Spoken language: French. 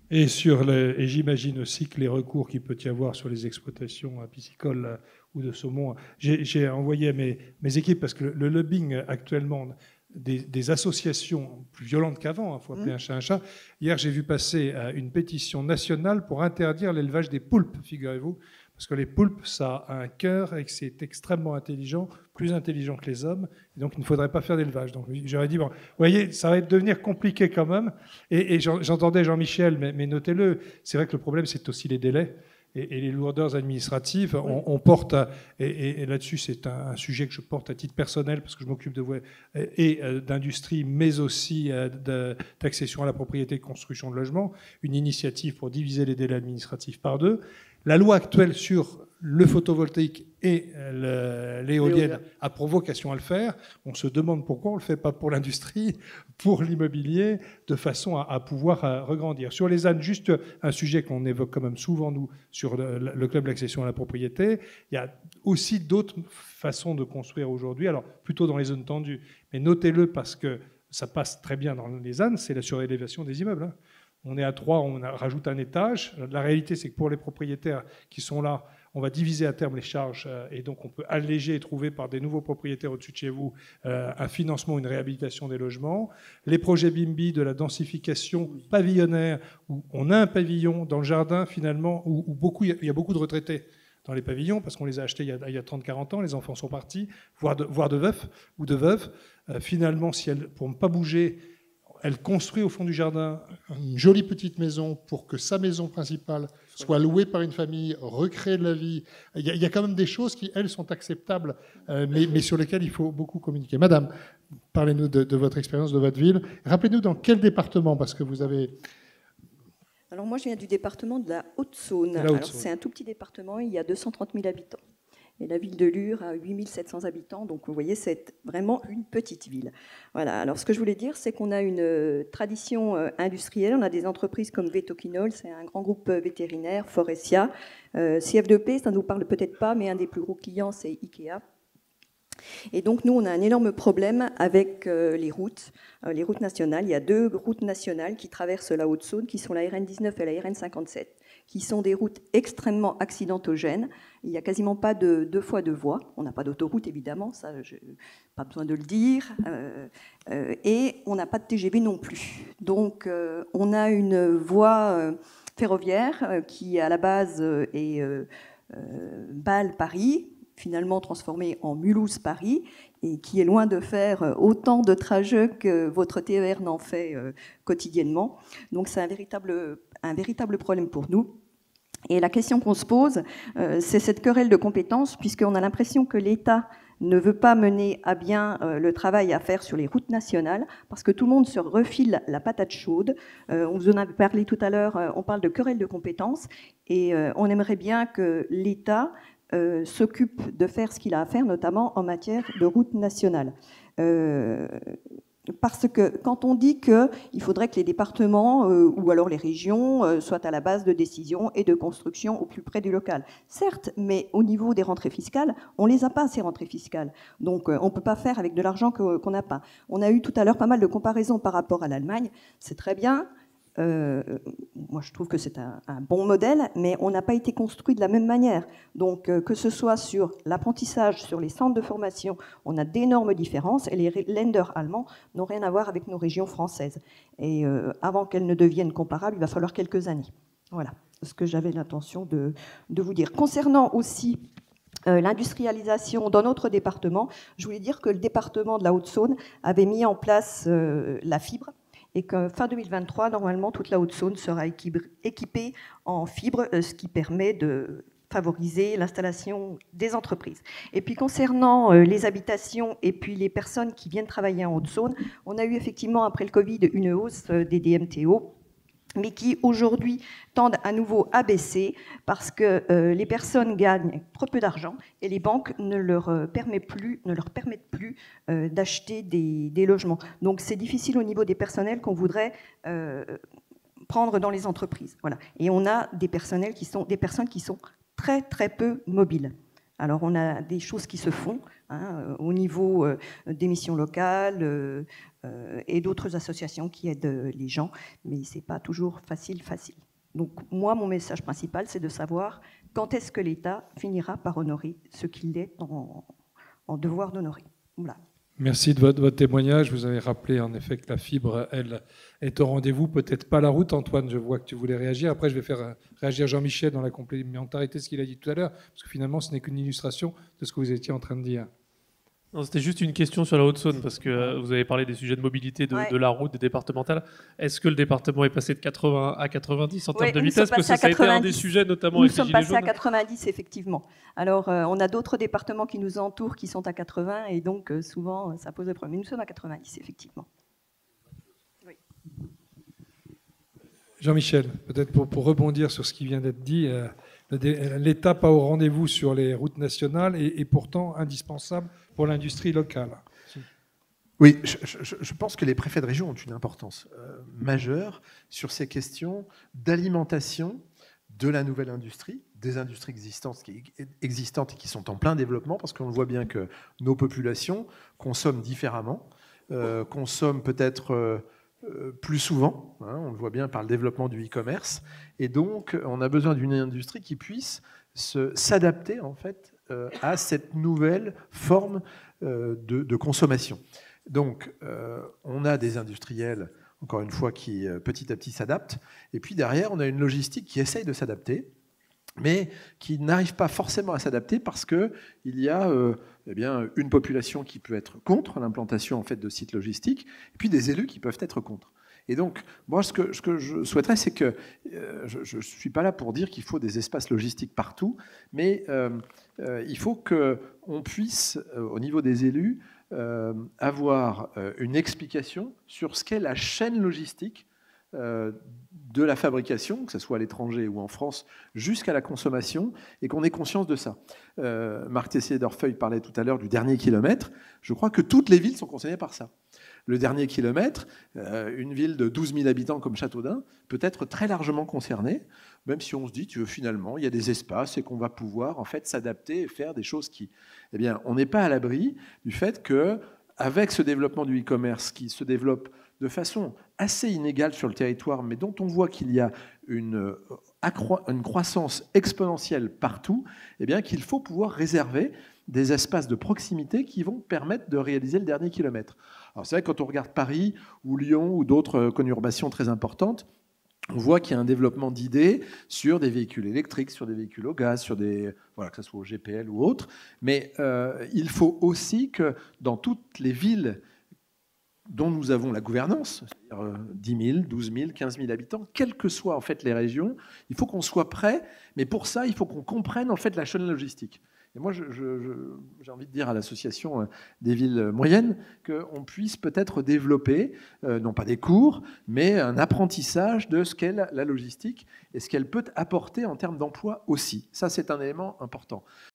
Et, et j'imagine aussi que les recours qu'il peut y avoir sur les exploitations piscicoles ou de saumon, j'ai envoyé à mes équipes, parce que le lobbying actuellement des associations plus violentes qu'avant, il faut appeler un chat un chat. Hier, j'ai vu passer une pétition nationale pour interdire l'élevage des poulpes, figurez-vous, parce que les poulpes, ça a un cœur et que c'est extrêmement intelligent, plus intelligent que les hommes, et donc il ne faudrait pas faire d'élevage. Donc j'aurais dit, bon, vous voyez, ça va devenir compliqué quand même. Et j'entendais Jean-Michel, mais notez-le, c'est vrai que le problème, c'est aussi les délais et les lourdeurs administratives. Oui. On porte, et là-dessus, c'est un sujet que je porte à titre personnel, parce que je m'occupe d'industrie, mais aussi d'accession à la propriété et de construction de logements, une initiative pour diviser les délais administratifs par 2. La loi actuelle sur le photovoltaïque et l'éolienne a pour vocation à le faire. On se demande pourquoi on ne le fait pas pour l'industrie, pour l'immobilier, de façon à pouvoir regrandir. Sur les ânes, juste un sujet qu'on évoque quand même souvent, nous, sur le club d'accession à la propriété. Il y a aussi d'autres façons de construire aujourd'hui, alors plutôt dans les zones tendues. Mais notez-le, parce que ça passe très bien dans les ânes, c'est la surélévation des immeubles, hein. On est à 3, on rajoute un étage. La réalité, c'est que pour les propriétaires qui sont là, on va diviser à terme les charges et donc on peut alléger et trouver par des nouveaux propriétaires au-dessus de chez vous un financement, une réhabilitation des logements. Les projets BIMBI de la densification pavillonnaire, où on a un pavillon dans le jardin finalement, où il y a beaucoup de retraités dans les pavillons, parce qu'on les a achetés il y a 30-40 ans, les enfants sont partis, voire de veufs ou de veuves. Finalement, pour ne pas bouger, elle construit au fond du jardin une jolie petite maison pour que sa maison principale soit louée par une famille, recréer de la vie. Il y a quand même des choses qui, elles, sont acceptables, mais sur lesquelles il faut beaucoup communiquer. Madame, parlez-nous de votre expérience, de votre ville. Rappelez-nous dans quel département, parce que vous avez... Alors moi, je viens du département de la Haute-Saône. Alors c'est un tout petit département, il y a 230 000 habitants. Et la ville de Lure a 8 700 habitants, donc vous voyez, c'est vraiment une petite ville. Voilà. Alors ce que je voulais dire, c'est qu'on a une tradition industrielle. On a des entreprises comme Vetoquinol, c'est un grand groupe vétérinaire, Forestia. CF2P, ça ne nous parle peut-être pas, mais un des plus gros clients, c'est Ikea. Et donc nous, on a un énorme problème avec les routes nationales. Il y a 2 routes nationales qui traversent la Haute-Saône, qui sont la RN19 et la RN57, qui sont des routes extrêmement accidentogènes. Il n'y a quasiment pas de 2 fois 2 voies. On n'a pas d'autoroute, évidemment, ça, je n'ai pas besoin de le dire. Et on n'a pas de TGV non plus. Donc, on a une voie ferroviaire qui, à la base, est Bâle-Paris, finalement transformée en Mulhouse-Paris, et qui est loin de faire autant de trajets que votre TER n'en fait quotidiennement. Donc, c'est un véritable problème pour nous. Et la question qu'on se pose, c'est cette querelle de compétences, puisqu'on a l'impression que l'État ne veut pas mener à bien le travail à faire sur les routes nationales, parce que tout le monde se refile la patate chaude. On vous en a parlé tout à l'heure, on parle de querelle de compétences, et on aimerait bien que l'État s'occupe de faire ce qu'il a à faire, notamment en matière de routes nationales. Parce que quand on dit qu'il faudrait que les départements ou alors les régions soient à la base de décisions et de construction au plus près du local. Certes, mais au niveau des rentrées fiscales, on ne les a pas, ces rentrées fiscales. Donc on ne peut pas faire avec de l'argent qu'on n'a pas. On a eu tout à l'heure pas mal de comparaisons par rapport à l'Allemagne. C'est très bien. Moi, je trouve que c'est un bon modèle, mais on n'a pas été construit de la même manière. Donc, que ce soit sur l'apprentissage, sur les centres de formation, on a d'énormes différences, et les lenders allemands n'ont rien à voir avec nos régions françaises. Et avant qu'elles ne deviennent comparables, il va falloir quelques années. Voilà ce que j'avais l'intention de vous dire. Concernant aussi l'industrialisation dans notre département, je voulais dire que le département de la Haute-Saône avait mis en place la fibre, et que fin 2023, normalement, toute la Haute-Saône sera équipée en fibre, ce qui permet de favoriser l'installation des entreprises. Et puis concernant les habitations et puis les personnes qui viennent travailler en Haute-Saône, on a eu effectivement après le Covid une hausse des DMTO, mais qui aujourd'hui tendent à nouveau à baisser parce que les personnes gagnent trop peu d'argent et les banques ne leur permettent plus d'acheter des logements. Donc c'est difficile au niveau des personnels qu'on voudrait prendre dans les entreprises. Voilà. Et on a des personnes qui sont très très peu mobiles. Alors on a des choses qui se font, au niveau des missions locales et d'autres associations qui aident les gens, mais ce n'est pas toujours facile. Donc moi, mon message principal, c'est de savoir quand est-ce que l'État finira par honorer ce qu'il est en devoir d'honorer. Voilà. Merci de votre témoignage. Vous avez rappelé en effet que la fibre, elle, est au rendez-vous. Peut-être pas la route, Antoine, je vois que tu voulais réagir. Après, je vais faire réagir Jean-Michel dans la complémentarité de ce qu'il a dit tout à l'heure, parce que finalement, ce n'est qu'une illustration de ce que vous étiez en train de dire. Non, c'était juste une question sur la Haute-Saône, parce que vous avez parlé des sujets de mobilité de la route, des départementales. Est-ce que le département est passé de 80 à 90 en termes de vitesse? Parce que ça a été un des sujets, notamment avec les Gilets jaunes. Nous sommes passés à 90, effectivement. Alors, on a d'autres départements qui nous entourent qui sont à 80, et donc souvent, ça pose des problèmes. Mais nous sommes à 90, effectivement. Oui. Jean-Michel, peut-être pour rebondir sur ce qui vient d'être dit, l'État pas au rendez-vous sur les routes nationales et pourtant indispensable pour l'industrie locale. Oui, je pense que les préfets de région ont une importance majeure sur ces questions d'alimentation de la nouvelle industrie, des industries existantes et qui sont en plein développement, parce qu'on voit bien que nos populations consomment différemment, consomment peut-être plus souvent, on le voit bien par le développement du e-commerce, et donc on a besoin d'une industrie qui puisse s'adapter en fait à cette nouvelle forme de consommation. Donc on a des industriels, encore une fois, qui petit à petit s'adaptent, et puis derrière on a une logistique qui essaye de s'adapter, mais qui n'arrive pas forcément à s'adapter parce qu'il y a une population qui peut être contre l'implantation en fait, de sites logistiques, et puis des élus qui peuvent être contre. Et donc, moi, ce que je souhaiterais, c'est que je ne suis pas là pour dire qu'il faut des espaces logistiques partout, mais il faut qu'on puisse, au niveau des élus, avoir une explication sur ce qu'est la chaîne logistique de la fabrication, que ce soit à l'étranger ou en France, jusqu'à la consommation, et qu'on ait conscience de ça. Marc Tessier-Dorfeuille parlait tout à l'heure du dernier kilomètre. Je crois que toutes les villes sont concernées par ça. Le dernier kilomètre, une ville de 12 000 habitants comme Châteaudun peut être très largement concernée, même si on se dit que finalement, il y a des espaces et qu'on va pouvoir en fait s'adapter et faire des choses qui... Eh bien, on n'est pas à l'abri du fait qu'avec ce développement du e-commerce qui se développe de façon assez inégale sur le territoire, mais dont on voit qu'il y a une croissance exponentielle partout, eh bien, qu'il faut pouvoir réserver des espaces de proximité qui vont permettre de réaliser le dernier kilomètre. Alors c'est vrai que quand on regarde Paris ou Lyon ou d'autres conurbations très importantes, on voit qu'il y a un développement d'idées sur des véhicules électriques, sur des véhicules au gaz, sur des, voilà, que ce soit au GPL ou autre. Mais il faut aussi que dans toutes les villes dont nous avons la gouvernance, c'est-à-dire 10 000, 12 000, 15 000 habitants, quelles que soient en fait les régions, il faut qu'on soit prêt. Mais pour ça, il faut qu'on comprenne en fait la chaîne logistique. Et moi, j'ai envie de dire à l'association des villes moyennes qu'on puisse peut-être développer, non pas des cours, mais un apprentissage de ce qu'est la logistique et ce qu'elle peut apporter en termes d'emploi aussi. Ça, c'est un élément important.